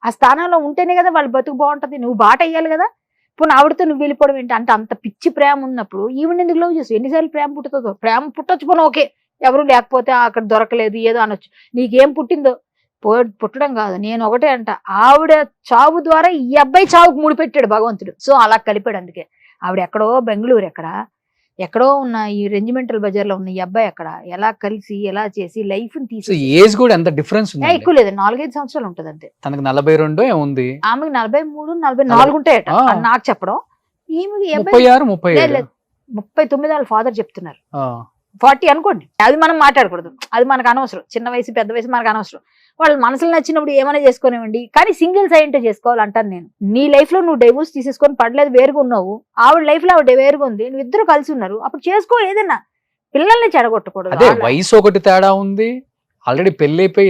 ఆ స్థానంలో ఉంటేనే కదా వాళ్ళు బతుకు బాగుంటది. నువ్వు బాట అయ్యాలి కదా. ఇప్పుడు ఆవిడతో నువ్వు వెళ్ళిపోవడం ఏంటి అంటే అంత పిచ్చి ప్రేమ ఉన్నప్పుడు ఈవిడ ఎందుకు లవ్ చేస్తావు? ఎన్నిసార్లు ప్రేమ పుట్టుతుందో? ప్రేమ పుట్టొచ్చు పోను, ఓకే, ఎవరు లేకపోతే అక్కడ దొరకలేదు ఏదో అనొచ్చు. నీకేం పుట్టిందో పుట్టడం కాదు. నేను ఒకటే అంట, ఆవిడ చావు ద్వారా ఈ అబ్బాయి చావుకు ముడిపెట్టాడు భగవంతుడు. సో అలా కలిపాడు. అందుకే ఆవిడ ఎక్కడో బెంగళూరు ఎక్కడో ఉన్న ఈ రెజిమెంటల్ బజార్ లో ఉన్న ఈ అబ్బాయి అక్కడ ఎలా కలిసి ఎలా చేసి లైఫ్ ని తీసి ఏజ్ కూడా ఎంత డిఫరెన్స్ ఉంది? ఎక్కువ లేదు, 4-5 సంవత్సరాలు ఉంటది అంతే. తనకు 42 ఏముంది, ఆమెకి 43-44 ఉంటాయట నాకు చెప్పడం. ఈమెకి 36-37 39 వాళ్ళ ఫాదర్ చెప్తున్నారు. 40 అనుకోండి. అది మనం మాట్లాడకూడదు, అది మనకు అనవసరం. చిన్న వయసు పెద్ద వయసు మనకు అనవసరం. వాళ్ళు మనసులు నచ్చినప్పుడు ఏమైనా చేసుకోనివ్వండి, కానీ సింగిల్ సైంటే చేసుకోవాలంటాను నేను. నీ లైఫ్ లో నువ్వు డైవోర్స్ తీసేసుకొని పడలేదు, వేరుగా ఉన్నావు. ఆవిడ లైఫ్ లో ఆవిడ వేరుగా ఉంది, నువ్వు ఇద్దరు కలిసి ఉన్నారు, అప్పుడు చేసుకో ఏదైనా. పిల్లల్ని చెడగొట్టకూడదు. అదే వయసు ఒకటి తేడా ఉంది, ఆల్రెడీ పెళ్లి అయిపోయి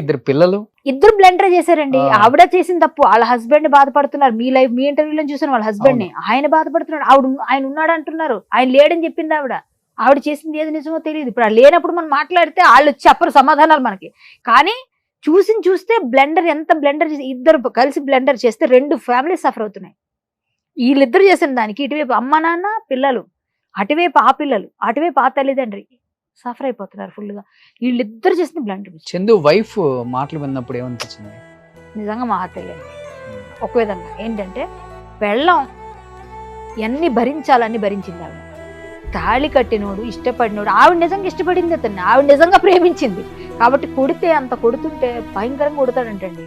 ఇద్దరు బ్లెండర్ చేశారండి. ఆవిడ చేసిన తప్పు, వాళ్ళ హస్బెండ్ బాధపడుతున్నారు. మీ లైఫ్ మీ ఇంటర్వ్యూలో చూసాను, వాళ్ళ హస్బెండ్ ని ఆయన బాధపడుతున్నాడు. ఆయన ఉన్నాడు అంటున్నారు, ఆయన లేడని చెప్పింది ఆవిడ చేసింది ఏది నిజమో తెలియదు. ఇప్పుడు లేనప్పుడు మనం మాట్లాడితే వాళ్ళు చెప్పరు సమాధానాలు మనకి. కానీ చూస్తే బ్లెండర్ ఎంత బ్లెండర్ చేసి, ఇద్దరు కలిసి బ్లెండర్ చేస్తే 2 ఫ్యామిలీస్ సఫర్ అవుతున్నాయి. వీళ్ళిద్దరు చేసిన దానికి ఇటువైపు అమ్మ నాన్న పిల్లలు, అటువైపు ఆ పిల్లలు, అటువైపు ఆ తల్లిదండ్రి సఫర్ అయిపోతున్నారు ఫుల్ గా. వీళ్ళిద్దరు చేసిన బ్లెండర్. చందు వైఫ్ మాటలు విన్నప్పుడు ఏమనిపించింది? నిజంగా మా తెలియదు. ఒక విధంగా ఏంటంటే పెళ్ళం ఎన్ని భరించాలని భరించింది ఆవిడ. తాళి కట్టినోడు ఇష్టపడినోడు, ఆవిడ నిజంగా ఇష్టపడింది అతన్ని, ఆవిడ నిజంగా ప్రేమించింది కాబట్టి కొడితే అంత కొడుతుంటే భయంకరంగా కొడతాడంటండి.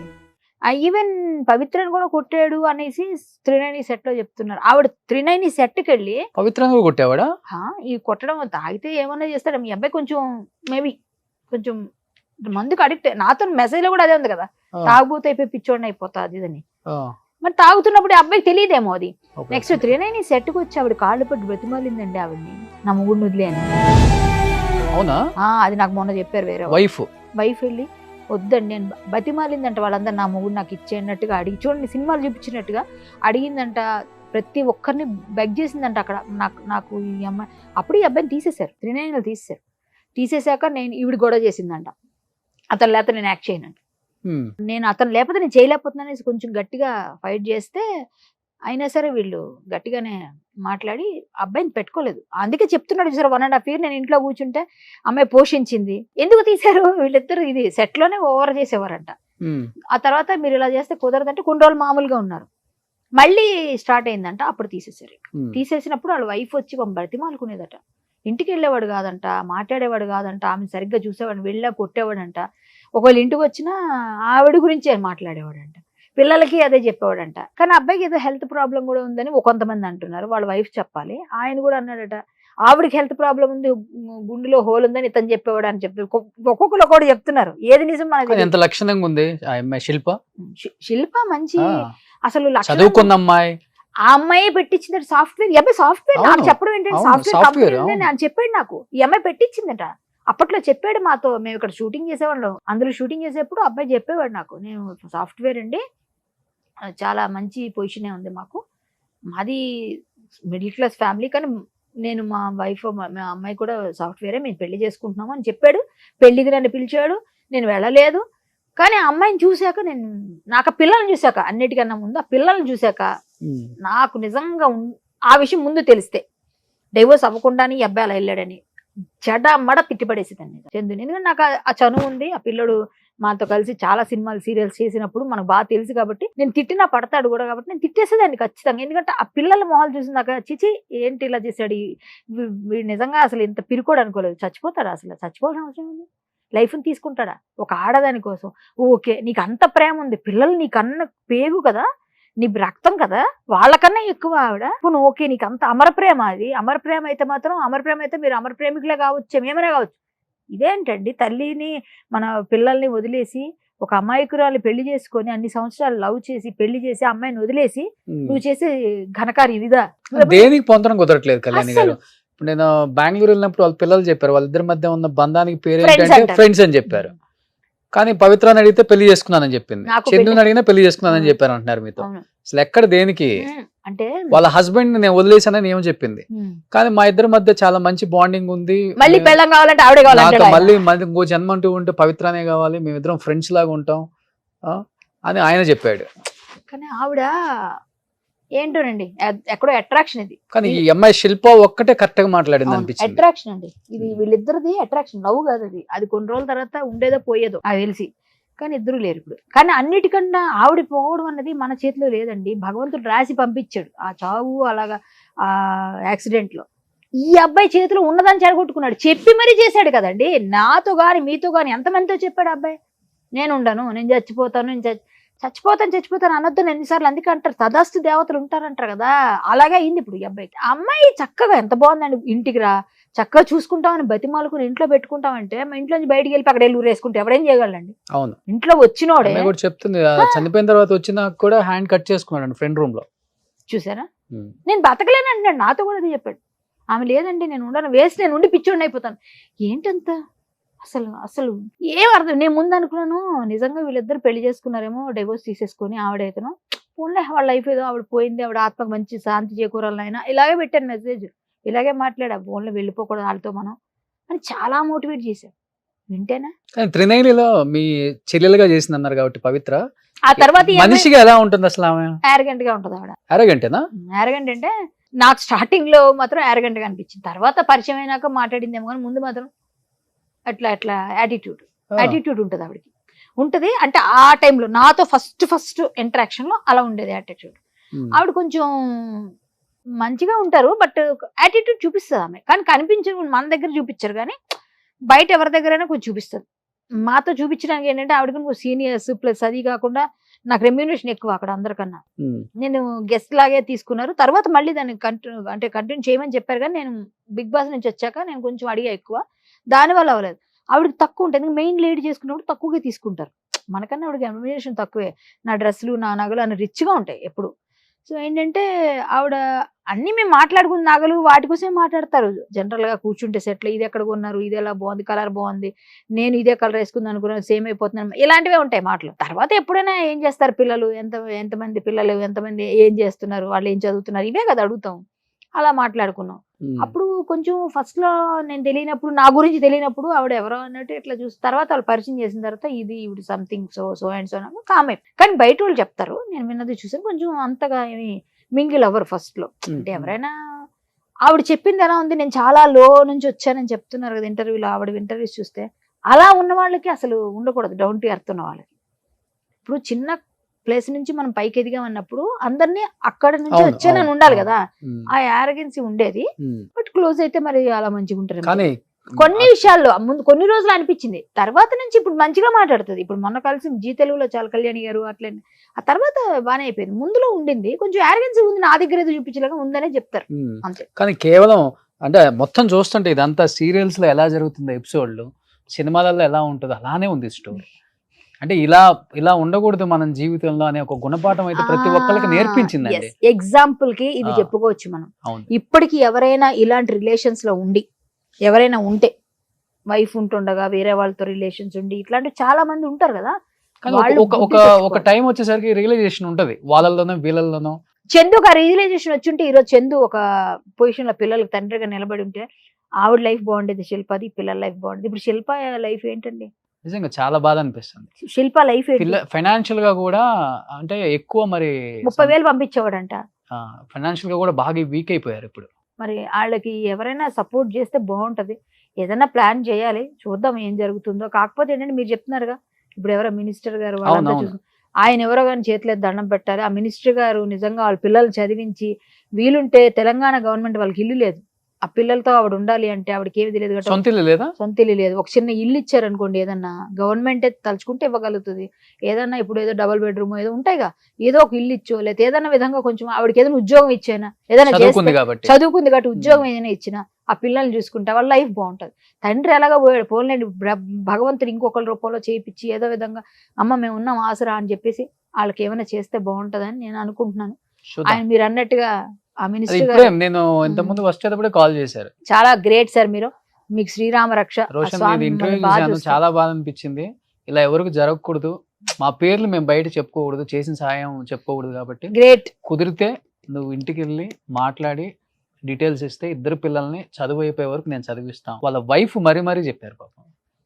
ఈవెన్ పవిత్రను కూడా కొట్టాడు అనేసి త్రినైని సెట్ లో చెప్తున్నారు. ఆవిడ త్రినైని సెట్కి వెళ్ళి పవిత్రంగా కొట్టేవాడా? ఈ కొట్టడం తాగితే ఏమన్నా చేస్తాడు. మీ అబ్బాయి మేబీ కొంచెం మందుకు అడిక్ట్. నాతో మెసేజ్ లో కూడా అదే ఉంది కదా, తాగుబోతే అయిపోయి పిచ్చోడిని అయిపోతా అది ఇదని. మరి తాగుతున్నప్పుడు అబ్బాయికి తెలియదేమో అది. నెక్స్ట్ త్రినైని సెట్కి వచ్చి ఆవిడ కాళ్ళు పట్టి బ్రతిమాలిందండి ఆవిడ్ని, నా మొగుడిని వదిలే అని. అవునా? అది నాకు మొన్న చెప్పారు వేరే వైఫ్ వెళ్ళి వద్దండి నేను బతిమాలిందంట వాళ్ళందరూ, నా మొగుడు నాకు ఇచ్చేటట్టుగా అడిగి చూడండి సినిమాలు చూపించినట్టుగా అడిగిందంట. ప్రతి ఒక్కరిని బెగ్ చేసిందంట అక్కడ. నాకు ఈ అమ్మాయి అప్పుడు ఈ అబ్బాయిని తీసేశారు, త్రినైనలు తీసేశాక నేను ఈవిడ గొడవ చేసిందంట, అతను లేకపోతే నేను యాక్ట్ చేయనంట. నేను అతను లేకపోతే నేను చేయలేకపోతున్నాను అనేసి కొంచెం గట్టిగా ఫైట్ చేస్తే అయినా సరే వీళ్ళు గట్టిగానే మాట్లాడి అబ్బాయిని పెట్టుకోలేదు. అందుకే చెప్తున్నాడు చూసారు 1.5 year నేను ఇంట్లో కూర్చుంటే అమ్మాయి పోషించింది. ఎందుకు తీశారు వీళ్ళిద్దరు? ఇది సెట్ లోనే ఓవర్ చేసేవారంట. ఆ తర్వాత మీరు ఇలా చేస్తే కుదరదంటే కొన్ని రోజులు మామూలుగా ఉన్నారు, మళ్ళీ స్టార్ట్ అయిందంట. అప్పుడు తీసేశారు. తీసేసినప్పుడు వాళ్ళ వైఫ్ వచ్చి బతిమాలుకునేదట. ఇంటికి వెళ్ళేవాడు కాదంట, మాట్లాడేవాడు కాదంట, ఆమె సరిగ్గా చూసేవాడు, వెళ్ళా కొట్టేవాడంట. ఒకవేళ ఇంటికి వచ్చినా ఆవిడ గురించి మాట్లాడేవాడంట, పిల్లలకి అదే చెప్పేవాడంట. కానీ అబ్బాయికి ఏదో హెల్త్ ప్రాబ్లం కూడా ఉందని కొంతమంది అంటున్నారు, వాళ్ళ వైఫ్ చెప్పాలి. ఆయన కూడా అన్నాడట ఆవిడకి హెల్త్ ప్రాబ్లం ఉంది, గుండెలో హోల్ ఉందని ఇతను చెప్పేవాడు అని చెప్తారు. ఒక్కొక్కరు కూడా చెప్తున్నారు, ఏది నిజం మనకి. ఎంత లక్షణంగా ఉంది శిల్ప మంచి అసలు చదువుకున్న అమ్మాయి. ఆ అమ్మాయి పెట్టించిందట సాఫ్ట్వేర్. ఈ అబ్బాయి సాఫ్ట్వేర్ నాకు చెప్పడం ఏంటంటే సాఫ్ట్వేర్ కంపెనీ అని చెప్పాడు నాకు. ఈ అమ్మాయి పెట్టించిందట అప్పట్లో, చెప్పాడు మాతో. మేము ఇక్కడ షూటింగ్ చేసేవాళ్ళం, అందులో షూటింగ్ చేసేప్పుడు అబ్బాయి చెప్పేవాడు నాకు, నేను సాఫ్ట్వేర్ అండి, చాలా మంచి పొజిషనే ఉంది మాకు, మాది మిడిల్ క్లాస్ ఫ్యామిలీ, కానీ నేను మా వైఫ్ మా అమ్మాయి కూడా సాఫ్ట్వేరే, మేము పెళ్లి చేసుకుంటున్నాము అని చెప్పాడు. పెళ్లికి నన్ను పిలిచాడు, నేను వెళ్ళలేదు. కానీ ఆ అమ్మాయిని చూశాక నాకు ఆ పిల్లల్ని చూశాక, అన్నిటికన్నా ముందు ఆ పిల్లల్ని చూశాక నాకు నిజంగా ఆ విషయం ముందు తెలిస్తే డైవోర్స్ అవ్వకుండానే ఈ అబ్బాయి అలా వెళ్ళాడని చెడమడ తిట్టిపడేసేదాన్ని చందుని. ఎందుకంటే నాకు ఆ చనువు ఉంది. ఆ పిల్లడు మాతో కలిసి చాలా సినిమాలు సీరియల్స్ చేసినప్పుడు మనకు బాగా తెలుసు కాబట్టి నేను తిట్టినా పడతాడు కూడా కాబట్టి నేను తిట్టేసేదాన్ని ఖచ్చితంగా. ఎందుకంటే ఆ పిల్లల మొహాలు చూసినాక చిచి ఏంటి ఇలా చేశాడు, వీడు నిజంగా అసలు ఇంత పిరుకోడు అనుకోలేదు. చచ్చిపోతాడా? అసలు చచ్చిపోవాల్సిన అవసరం ఉంది? లైఫ్ని తీసుకుంటాడా ఒక ఆడదాని కోసం? ఓకే, నీకు అంత ప్రేమ ఉంది, పిల్లలు నీకన్నా పేగు కదా, నీ రక్తం కదా, వాళ్ళకన్నా ఎక్కువ ఆవిడ. నువ్వు ఓకే, నీకు అంత అమర ప్రేమ, అది అమర ప్రేమ అయితే మాత్రం, అమర ప్రేమ అయితే మీరు అమర ప్రేమికులే కావచ్చు, ఏమైనా కావచ్చు. ఇదేంటండి, తల్లిని మన పిల్లల్ని వదిలేసి ఒక అమాయకురాలు పెళ్లి చేసుకొని అన్ని సంవత్సరాలు లవ్ చేసి పెళ్లి చేసి అమ్మాయిని వదిలేసి నువ్వు చేసే ఘనకార్యం ఇదా? దేనికి పొందడం కుదరట్లేదు కళ్యాణి గారు. నేను బెంగళూరు వెళ్ళినప్పుడు వాళ్ళ పిల్లలు చెప్పారు, వాళ్ళిద్దరి మధ్య ఉన్న బంధానికి పేరు ఏంటంటే ఫ్రెండ్స్ అని చెప్పారు. కానీ పవిత్రాన్ని అడిగితే పెళ్లి చేసుకున్నానని చెప్పింది, చందుని అడిగినా పెళ్లి చేసుకున్నానని చెప్పారు అంటున్నారు మీతో. అసలు ఎక్కడ దేనికి? అంటే వాళ్ళ హస్బెండ్ నేను వదిలేసానని ఏమో చెప్పింది, కానీ మా ఇద్దరి మధ్య చాలా మంచి బాండింగ్ ఉంది, మళ్ళీ పెళ్ళం కావాలంటే ఆవిడే కావాలి, మళ్ళీ ఇంకో జన్మ అంటూ ఉంటే పవిత్రానే కావాలి, మేమిద్దరం ఫ్రెండ్స్ లాగా ఉంటాం అని ఆయన చెప్పాడు. కానీ ఆవిడ ఏంటోనండి ఎక్కడో అట్రాక్షన్ ఇది. కానీ ఈ అమ్మాయి శిల్ప ఒక్కటే కరెక్ట్ గా మాట్లాడింది అనిపించింది. అట్రాక్షన్ అండి ఇది, వీళ్ళిద్దరిది అట్రాక్షన్, లవ్ కాదు అది. అది కొన్ని రోజుల తర్వాత ఉండేదో పోయేదో అది తెలిసి, కానీ ఇద్దరు లేరు ఇప్పుడు. కానీ అన్నిటికన్నా ఆవిడ పోవడం అన్నది మన చేతిలో లేదండి. భగవంతుడు రాసి పంపించాడు ఆ చావు, అలాగా ఆ యాక్సిడెంట్ లో. ఈ అబ్బాయి చేతిలో ఉన్నదాన్ని చెడగొట్టుకున్నాడు, చెప్పి మరీ చేశాడు కదండి. నాతో గాని మీతో గాని ఎంతమందితో చెప్పాడు అబ్బాయి, నేను ఉండను, నేను చచ్చిపోతాను, నేను చచ్చిపోతాను అనొద్దు ఎన్నిసార్లు. అందుకే అంటారు తదాస్తు దేవతలు ఉంటారంటారు కదా, అలాగే అయింది ఇప్పుడు ఈ అబ్బాయికి. ఆ అమ్మాయి చక్కగా ఎంత బాగుందండి, ఇంటికి రా చక్కగా చూసుకుంటామని బతిమాలుకుని ఇంట్లో పెట్టుకుంటామంటే, మా ఇంట్లో నుంచి బయటికి వెళ్ళి అక్కడ ఊరేసుకుంటే ఎవడేం చేయగలండి. అవును, ఇంట్లో వచ్చినోడే కూడా చెప్తుంది చనిపోయిన తర్వాత వచ్చినా కూడా హ్యాండ్ కట్ చేసుకున్నాడు ఫ్రెండ్ రూమ్ లో. చూసారా, నేను బతకలేను అంటున్నాడు, నాతో కూడా అది చెప్పాడు. ఆమె లేదండి నేను ఉండను, వేసి నేను ఉండి పిచ్చోడిని అయిపోతాను. ఏంటంత అసలు అసలు ఏం అర్థం. నేను ముందు అనుకున్నాను నిజంగా వీళ్ళిద్దరు పెళ్లి చేసుకున్నారేమో, డివోర్స్ తీసేసుకొని ఆవిడైతేనో పోన్లే వాళ్ళ లైఫ్ ఏదో ఆవిడ పోయింది, ఆవిడ ఆత్మకు మంచి శాంతి చేకూరాలైనా ఇలాగే పెట్టాను మెసేజ్, ఇలాగే మాట్లాడా, ఫోన్లో వెళ్ళిపోకూడదు వాళ్ళతో మనం అని చాలా మోటివేట్ చేశాను. వింటేనా త్రినైలిలో మీ చెల్లెలుగా చేసింది అన్నారు కాబట్టి పవిత్ర, ఆ తర్వాత మనిషిగా ఎలా ఉంటుంది అసలు ఆమె? యారగెంట్ గా ఉంటుంది ఆవిడ. యారగెంటేనా? యారగెంట్ అంటే నాకు స్టార్టింగ్ లో మాత్రం యారగెంట్ గా అనిపించింది, తర్వాత పరిచయం అయినాక మాట్లాడిందేమో, కానీ ముందు మాత్రం అట్లా యాటిట్యూడ్ ఉంటుంది ఆవిడకి. ఉంటది అంటే ఆ టైంలో నాతో ఫస్ట్ ఇంటరాక్షన్ లో అలా ఉండేది యాటిట్యూడ్. ఆవిడ కొంచెం మంచిగా ఉంటారు, బట్ యాటిట్యూడ్ చూపిస్తుంది ఆమె, కానీ కనిపించదు, మన దగ్గర చూపించారు కానీ బయట ఎవరి దగ్గరైనా కొంచెం చూపిస్తుంది. మాతో చూపించడానికి ఏంటంటే ఆవిడ కొంచెం సీనియర్స్, ప్లస్ అది కాకుండా నాకు రెమ్యూనరేషన్ ఎక్కువ అక్కడ అందరికన్నా. నేను గెస్ట్ లాగే తీసుకున్నారు, తర్వాత మళ్ళీ దాన్ని కంటిన్యూ చేయమని చెప్పారు, కానీ నేను బిగ్ బాస్ నుంచి వచ్చాక నేను కొంచెం అడిగా ఎక్కువ, దానివల్ల అవ్వలేదు. ఆవిడకి తక్కువ ఉంటుంది, మెయిన్ లీడ్ చేసుకున్నప్పుడు తక్కువగా తీసుకుంటారు, మనకన్నా ఆవిడకి రెమ్యూనరేషన్ తక్కువే. నా డ్రెస్సులు నా నగలు అన్ని రిచ్గా ఉంటాయి ఎప్పుడు. సో ఏంటంటే ఆవిడ అన్ని మేము మాట్లాడుకున్న నగలు వాటి కోసమే మాట్లాడతారు జనరల్ గా కూర్చుంటే సెట్లు, ఇది ఎక్కడ కొన్నారు, ఇది ఎలా బాగుంది, కలర్ బాగుంది, నేను ఇదే కలర్ వేసుకుంది అనుకున్నాను, సేమ్ అయిపోతున్నాను, ఇలాంటివే ఉంటాయి మాటలు. తర్వాత ఎప్పుడైనా ఏం చేస్తారు పిల్లలు, ఎంతమంది పిల్లలు, ఎంతమంది ఏం చేస్తున్నారు, వాళ్ళు ఏం చదువుతున్నారు, ఇవే కదా అడుగుతాం. అలా మాట్లాడుకున్నాం. అప్పుడు కొంచెం ఫస్ట్ లో నేను తెలియనప్పుడు, నా గురించి తెలియనప్పుడు ఆవిడ ఎవరో అన్నట్టు ఇట్లా చూసి, తర్వాత వాళ్ళు పరిచయం చేసిన తర్వాత ఇది ఇవి something so and so comment. కానీ బయట వాళ్ళు చెప్తారు, నేను విన్నది చూసాను, కొంచెం అంతగా ఏమి మింగిల్ అవ్వరు ఫస్ట్ లో. అంటే ఎవరైనా ఆవిడ చెప్పింది ఎలా ఉంది, నేను చాలా లో నుంచి వచ్చానని చెప్తున్నారు కదా ఇంటర్వ్యూలో, ఆవిడ ఇంటర్వ్యూస్ చూస్తే అలా ఉన్న వాళ్ళకి అసలు ఉండకూడదు, డౌన్ టు ఎర్త్ ఉన్న వాళ్ళకి. ఇప్పుడు చిన్న ప్లేస్ నుంచి మనం పైకి ఎదిగామన్నప్పుడు అందరినీ అక్కడ నుంచి వచ్చానని ఉండాలి కదా, ఆ యారగెన్సీ ఉండేది. బట్ క్లోజ్ అయితే మరి అలా మంచిగా ఉంటారు. కొన్ని విషయాల్లో ముందు కొన్ని రోజులు అనిపించింది, తర్వాత నుంచి ఇప్పుడు మంచిగా మాట్లాడుతుంది. ఇప్పుడు మొన్న కలిసి జీ తెలుగులో చాలా కళ్యాణి గారు అట్లే, ఆ తర్వాత బాగానే అయిపోయింది. ముందులో ఉండింది కొంచెం యారగెన్సీ ఉంది, నా దగ్గర ఏదో చూపించలేక ఉందనే చెప్తారు అంతే. కానీ కేవలం అంటే మొత్తం చూస్తుంటే ఇదంతా సీరియల్స్ లో ఎలా జరుగుతుందో ఎపిసోడ్లు, సినిమాలలో ఎలా ఉంటుందో అలానే ఉంది స్టోరీ. అంటే ఇలా ఉండకూడదు మన జీవితంలో అనే ఒక గుణపాఠం అయితే ప్రతి ఒక్కరికి నేర్పించిందండి. ఎగ్జాంపుల్ కి ఇది చెప్పుకోవచ్చు మనం. ఇప్పటికి ఎవరైనా ఇలాంటి రిలేషన్స్ లో ఉండి, ఎవరైనా ఉంటే వైఫ్ ఉంటుండగా వేరే వాళ్ళతో రిలేషన్స్ ఉండి, ఇట్లాంటి చాలా మంది ఉంటారు కదా. ఒక టైం వచ్చేసరికి రియలైజేషన్ ఉంటది వాళ్ళలోనో వీళ్ళలోనో. చందుకు ఆ రియలైజేషన్ వచ్చి ఉంటే ఈరోజు చందు ఒక పొజిషన్ లో పిల్లలకి తండ్రిగా నిలబడి ఉంటే ఆవిడ లైఫ్ బాగుండేది, శిల్పది పిల్లల లైఫ్ బాగుండేది. ఇప్పుడు శిల్ప లైఫ్ ఏంటండి, నిజంగా చాలా బాధ అనిపిస్తుంది. శిల్ప లైఫ్ ఫైనాన్షియల్ గా కూడా అంటే ఎక్కువ మరి 30,000 పంపించేవాడంట. ఫైనాన్షియల్ గా కూడా బాగా వీక్ అయిపోయారు ఇప్పుడు. మరి వాళ్ళకి ఎవరైనా సపోర్ట్ చేస్తే బాగుంటది, ఏదైనా ప్లాన్ చేయాలి, చూద్దాం ఏం జరుగుతుందో. కాకపోతే ఏంటంటే మీరు చెప్తున్నారుగా, ఇప్పుడు ఎవరో మినిస్టర్ గారు వాళ్ళంతా ఆయన ఎవరో కానీ చేతిలో దండం పెట్టాలి. ఆ మినిస్టర్ గారు నిజంగా వాళ్ళ పిల్లలు చదివించి, వీలుంటే తెలంగాణ గవర్నమెంట్ వాళ్ళకి ఇల్లు లేదు, ఆ పిల్లలతో ఆవిడ ఉండాలి అంటే ఆవిడకి ఏమి తెలియదు కదా, సొంత ఇల్లు లేదు. ఒక చిన్న ఇల్లు ఇచ్చారు అనుకోండి, ఏదన్నా గవర్నమెంట్ తలుచుకుంటే ఇవ్వగలుగుతుంది. ఏదన్నా ఇప్పుడు ఏదో డబుల్ బెడ్రూమ్ ఏదో ఉంటాయిగా, ఏదో ఒక ఇల్లు ఇచ్చో, లేకపోతే ఏదైనా విధంగా కొంచెం ఆవిడకి ఏదైనా ఉద్యోగం ఇచ్చానా, ఏదైనా చదువుకుంది కాబట్టి ఉద్యోగం ఏదైనా ఇచ్చినా ఆ పిల్లల్ని చూసుకుంటే వాళ్ళ లైఫ్ బాగుంటది. తండ్రి ఎలాగా పోయాడు, పోలేండి భగవంతుడు ఇంకొకరి రూపంలో చేయించి ఏదో విధంగా అమ్మ మేము ఉన్నాం ఆసరా అని చెప్పేసి వాళ్ళకి ఏమైనా చేస్తే బాగుంటదని నేను అనుకుంటున్నాను. ఆయన మీరు అన్నట్టుగా ఆ మినిస్టర్ గారు నేను ఇంతకుముందు వచ్చేటప్పుడే కాల్ చేశారు. చాలా గ్రేట్ సార్, మీకు శ్రీరామ రక్ష. చాలా బాధ అనిపించింది. ఇలా ఎవరికి జరగకూడదు, మా పేర్లు మేము బయట చెప్పుకోకూడదు, చేసిన సహాయం చెప్పుకోకూడదు. కాబట్టి గ్రేట్, కుదిరితే నువ్వు ఇంటికి వెళ్ళి మాట్లాడి డీటెయిల్స్ ఇస్తే ఇద్దరు పిల్లల్ని చదువు అయిపోయే వరకు నేను చదివిస్తాను. వాళ్ళ వైఫ్ మరీ చెప్పారు పాపం.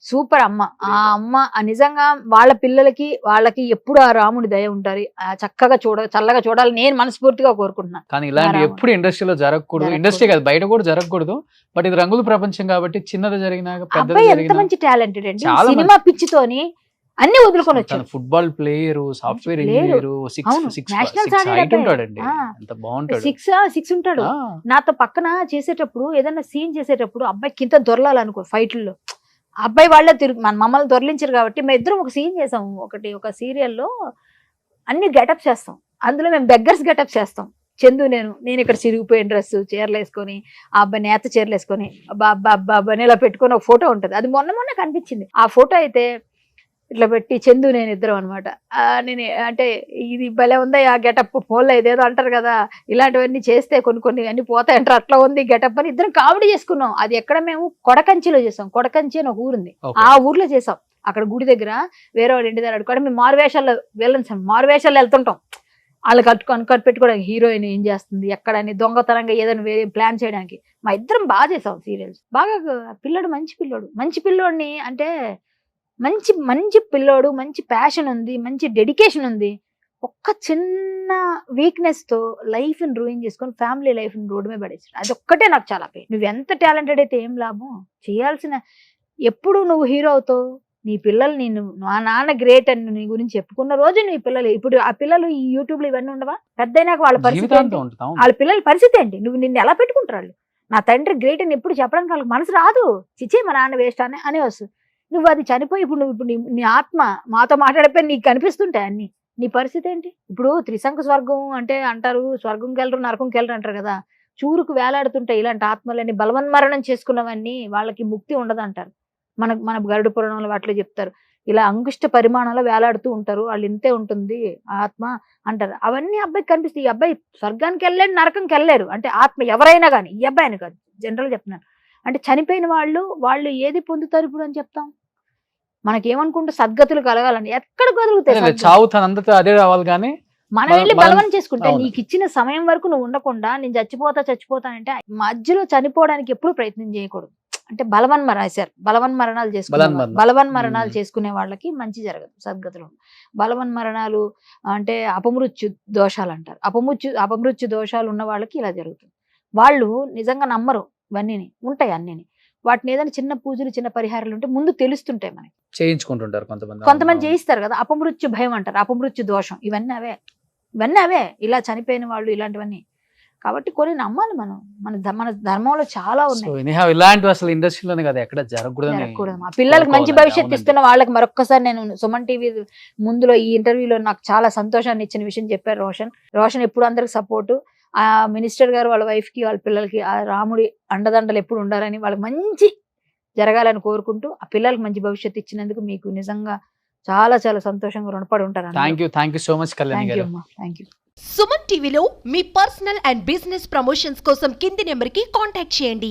సూపర్ అమ్మ. ఆ అమ్మ నిజంగా వాళ్ళ పిల్లలకి వాళ్ళకి ఎప్పుడు ఆ రాముడి దయ ఉంటారు. చక్కగా చల్లగా చూడాలి నేను మనస్ఫూర్తిగా కోరుకుంటున్నాను. కానీ ఇలాంటి రామ. ఎప్పుడు ఇండస్ట్రీలో జరగకూడదు. ఇండస్ట్రీ కాదు, బయట కూడా జరగకూడదు. బట్ ఇది రంగుల ప్రపంచం కాబట్టి చిన్నది జరిగినా పెద్దది అబ్బాయి ఎంత జరిగినా మంచి టాలెంటెడ్ అండి. చాలా సినిమా పిచ్చితోని అన్ని వదులుకొని వచ్చాడు. Football player, software player. Engineer, అవును, nationals ఆడాడు హైట్ అబ్బాయి. ఉంటాడండి. ఆ. ఎంత బాగుంటాడు. 6 ఉంటాడు. ఆ, నాతో పక్కన చేసేటప్పుడు ఏదైనా సీన్ చేసేటప్పుడు అబ్బాయి కింద దొరలాలనుకో ఫైట్లలో అబ్బాయి వాళ్ళే మమ్మల్ని దొరలించారు కాబట్టి మేము ఇద్దరం ఒక సీన్ చేసాం. ఒక సీరియల్లో అన్ని గెటప్స్ చేస్తాం. అందులో మేము బెగ్గర్స్ గెటప్స్ చేస్తాం. చందు నేను ఇక్కడ చిరిగిపోయిన డ్రెస్ చీరలు వేసుకొని ఆ అబ్బాయి నేత చీరలు వేసుకొని అబ్బాయి ఇలా పెట్టుకొని ఒక ఫోటో ఉంటుంది. అది మొన్న కనిపించింది. ఆ ఫోటో అయితే ఇట్లా పెట్టి చందు నేను ఇద్దరం అనమాట. నేను అంటే ఇది భలే ఉంది ఆ గెటప్, ఫోన్లో ఇదేదో అంటారు కదా ఇలాంటివన్నీ చేస్తే కొన్ని అన్ని పోతాయంటారు, అట్లా ఉంది గెటప్ అని ఇద్దరం కామెడీ చేసుకున్నాం. అది ఎక్కడ మేము కొడకంచిలో చేసాం. కొడకంచి అని ఒక ఊరుంది, ఆ ఊర్లో చేసాం. అక్కడ గుడి దగ్గర వేరే వాడు ఇంటి దగ్గర అడుగుకోవడం. మేము మారువేషాల్లో మారువేషాల్లో వెళ్తుంటాం. వాళ్ళు కనిపెట్టుకోవడానికి హీరోయిన్ ఏం చేస్తుంది ఎక్కడని దొంగతనంగా ఏదైనా ప్లాన్ చేయడానికి. మా ఇద్దరం బాగా చేసాం సీరియల్స్. బాగా పిల్లోడు మంచి పిల్లోడిని అంటే మంచి పిల్లోడు, మంచి ప్యాషన్ ఉంది, మంచి డెడికేషన్ ఉంది. ఒక్క చిన్న వీక్నెస్ తో లైఫ్ ని రూయిన్ చేసుకొని ఫ్యామిలీ లైఫ్ ని రోడ్డు మీద పడేసాడు. అది ఒక్కటే నాకు చాలా పెయిన్. నువ్వు ఎంత టాలెంటెడ్ అయితే ఏం లాభం. చేయాల్సిన ఎప్పుడు నువ్వు హీరో అవుతావు. నీ పిల్లలు మా నాన్న గ్రేట్ అని నీ గురించి చెప్పుకున్న రోజు నీ పిల్లలు ఇప్పుడు ఆ పిల్లలు ఈ యూట్యూబ్ లో ఇవన్నీ ఉండవా? పెద్దయినాక వాళ్ళ పరిస్థితి ఏంటి? వాళ్ళ పిల్లల పరిస్థితి ఏంటి? నిన్ను ఎలా పెట్టుకుంటారు వాళ్ళు? నా తండ్రి గ్రేట్ అని ఎప్పుడు చెప్పడానికి వాళ్ళకి మనసు రాదు. చిచ్చే మా నాన్న వేస్ట్ అని వస్తుంది. నువ్వు అది చనిపోయి ఇప్పుడు నీ ఆత్మ మాతో మాట్లాడిపోయి నీకు కనిపిస్తుంటాయి అన్ని. నీ పరిస్థితి ఏంటి? ఇప్పుడు త్రిశంకు స్వర్గం అంటే అంటారు, స్వర్గంకి వెళ్ళరు నరకంకి వెళ్ళరు అంటారు కదా. చూరుకు వేలాడుతుంటాయి ఇలాంటి ఆత్మలని. బలవన్మరణం చేసుకున్నవన్నీ వాళ్ళకి ముక్తి ఉండదు అంటారు. మన గరుడ పురాణంలో వాటిలో చెప్తారు. ఇలా అంగుష్ట పరిమాణంలో వేలాడుతూ ఉంటారు, వాళ్ళు ఇంతే ఉంటుంది ఆత్మ అంటారు. అవన్నీ అబ్బాయికి కనిపిస్తాయి. ఈ అబ్బాయి స్వర్గానికి వెళ్ళాడు, నరకంకి వెళ్ళాడు. అంటే ఆత్మ ఎవరైనా కానీ, ఈ అబ్బాయిని కాదు, జనరల్ చెప్తున్నాను. అంటే చనిపోయిన వాళ్ళు ఏది పొందుతారు ఇప్పుడు అని చెప్తాం. మనకేమనుకుంటే సద్గతులు కలగాలని ఎక్కడ కదులుతాయి? చావు తనంతట అదే రావాలి. కానీ మనం వెళ్ళి బలవన్ చేసుకుంటే నీకు ఇచ్చిన సమయం వరకు నువ్వు ఉండకుండా నేను చచ్చిపోతానంటే మధ్యలో చనిపోవడానికి ఎప్పుడు ప్రయత్నం చేయకూడదు. అంటే బలవన్మరణాలు చేసుకునే వాళ్ళకి మంచి జరగదు, సద్గతులు. బలవన్మరణాలు అంటే అపమృత్యు దోషాలు అంటారు. అపమృత్యు దోషాలు ఉన్న వాళ్ళకి ఇలా జరుగుతుంది. వాళ్ళు నిజంగా నమ్మరు ఇవన్నీ ఉంటాయి అన్నీ. వాటిని ఏదైనా చిన్న పూజలు చిన్న పరిహారాలు ఉంటే ముందు తెలుస్తుంటాయి మనకి, చేయించుకుంటుంటారు. కొంతమంది చేయిస్తారు కదా, అపమృత్యు భయం అంటారు, అపమృత్యు దోషం. ఇవన్నీ అవే ఇలా చనిపోయిన వాళ్ళు ఇలాంటివన్నీ. కాబట్టి కొన్ని నమ్మాలి మనం. మన ధర్మంలో చాలా ఉన్నాయి. ఇలాంటివి అసలు ఇండస్ట్రీలోనే కదా ఎక్కడ జరగకూడదు. మా పిల్లలకి మంచి భవిష్యత్తు ఇస్తున్న వాళ్ళకి మరొక్కసారి నేను సుమన్ టీవీ ముందులో ఈ ఇంటర్వ్యూలో నాకు చాలా సంతోషాన్ని ఇచ్చిన విషయం చెప్పారు రోషన్ ఎప్పుడు అందరికి సపోర్టు. ఆ మినిస్టర్ గారు వాళ్ళ వైఫ్ కి వాళ్ళ పిల్లలకి ఆ రాముడి అండదండలు ఎప్పుడు ఉండాలని, వాళ్ళకి మంచి జరగాలని కోరుకుంటూ ఆ పిల్లలకి మంచి భవిష్యత్తు ఇచ్చినందుకు మీకు నిజంగా చాలా చాలా సంతోషంగా రుణపడి ఉంటారు. Thank you so much Kalyani గారు. Thank you. సుమన్ టీవీలో మీ పర్సనల్ అండ్ బిజినెస్ ప్రమోషన్స్ కోసం కింది నెంబర్కి కాంటాక్ట్ చేయండి.